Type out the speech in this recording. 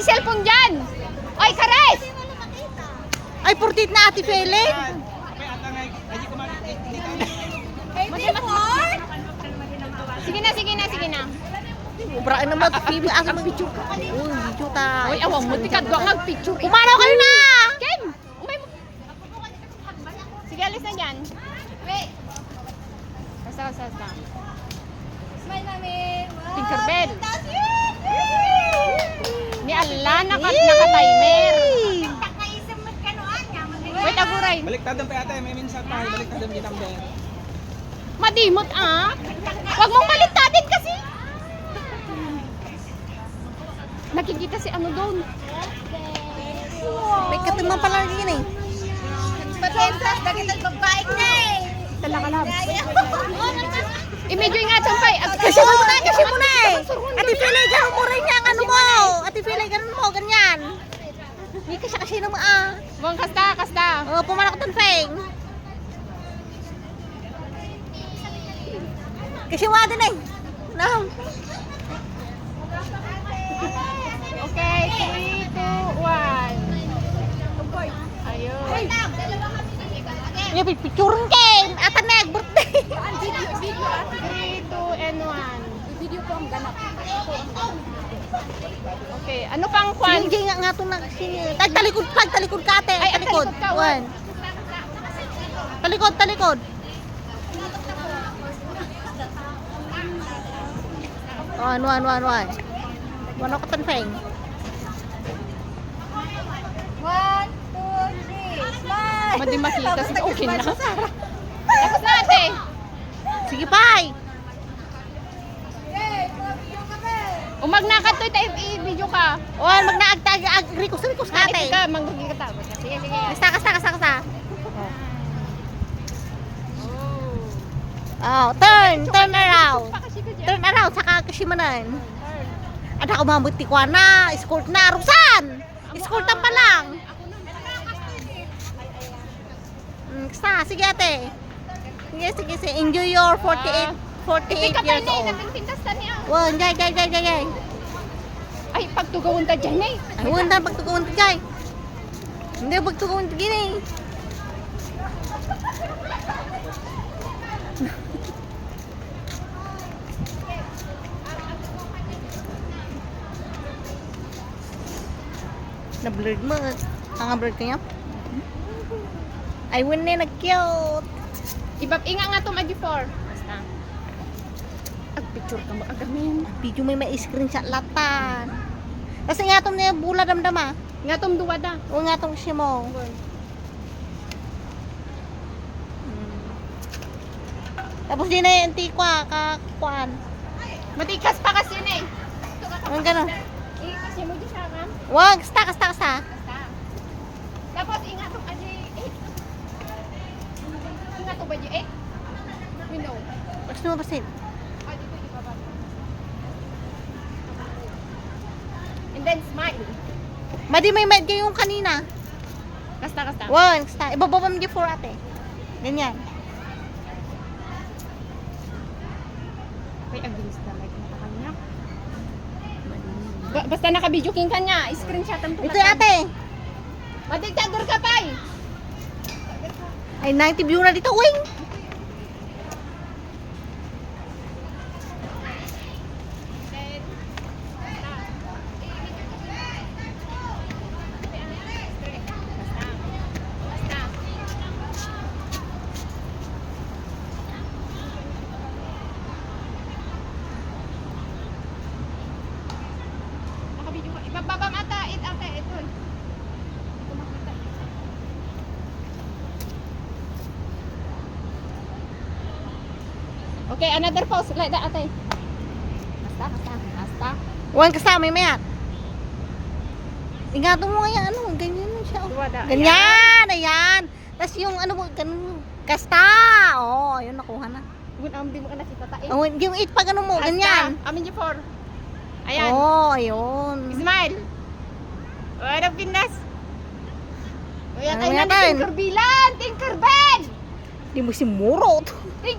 may cellphone dyan. Ay, Kares! Ay, purtit na Ate Fele. Sige na. Ubra na mag-film asa mag-picture ka. Uy, video ta. Uy, awang mo, tikad ko ang picture. Umano kayo na! Ken! Umay mo. Sige, alis na dyan. Wait. Basta. Smile mami. Tinkerbell. Ni Allah, naka-timer. Wait, aguray. Baliktad pa ate, may minsan pa, baliktad din ang ben. Madimot ah. Huwag mong baliktadin kasi. Nakikita si ano doon. May katiman pala rin eh. Patensas, dagit ang babae na eh. Talakalab. Imedyo nga sampay. Kasi mo na eh. Ate Fele, gano'n mo rin yung ano mo. Ate Fele, gano'n mo, ganyan. Hindi kasi naman Buang kasta. Oh, pumalak doon, Feng. Kasi wala din eh. No. Okay, 3, 2, 1. Ayun. Yung picture game. At ang birthday. 3, 2, and 1. Video ko ang ganap. Okay, ano pang kwan? Sige nga ito na kasi. Talikod ka ate. Ay, Talikod. talikod ka, One. Talikod. One. One ako tanfeng. 1, 2, 3, smile. Madi makita. Sige, okay na. Tapos na ate. Sige, bye. Umag na ka to, i-video ka. One, magnaagtag request ka ate. Ka, manggagi ka tapos. Sige. Kasta. Oh, turn around. Turn around saka kasimanan. Ada ko mabuti ko na, escort na rusan. Escortan pa lang. Sige ate. Sige. Enjoy your 48 years old. Wow, jay. Ay, pagtugawin ta dyan eh. Ay, wala pagtugon ta jay. Hindi pagtugon ta gini. Na-blurred mo. Blurred ka niya? Ay, wala na nag-cute. Inga nga to mag-4. Basta. Ag-picture ka mo agamin. Video may screenshot latan. Kasi nga itong niya bula damdama. Nga tong duwada. O nga itong siya mo. Tapos din na yung tikwa, kakuan. Matikas pa kasi yun eh. Ang gano'n. Kasi mo di siya ma'am. Wag, kasta. Tapos inga tong aji 8. Inga to ba di 8? Window. Gusto mo ba sin? Dito di ba ba? And then smile. Madi may med yung kanina. Kasta. Wag, kasta. Ibababa mo yung 4 ate. Ganyan. Ay, agbilis na like na kanya. Basta naka-video king kanya, screenshot ang Ito ate. Madigtador ka pa eh. Ay, 90 view na dito. Wing! Naka-video ka. Ibababang ata, ito. Okay, another pose like that, ate. Basta. Wag kasama may mayat. Ingatan mo nga yan, ganyan na siya. Duwada. Ganyan, ayan. Tapos yung ano mo, ganun, kasta. Oh, ayun, nakuha na. Di mo ka nakita tayo. Oh, yung 8 pa ganun mo, ganyan. Amin yung 4. Ayan. Oh, ayun. Smile. What up, Pinas? Uy, Ano tayo na yan? Tinkerbell! Di mo si Murot.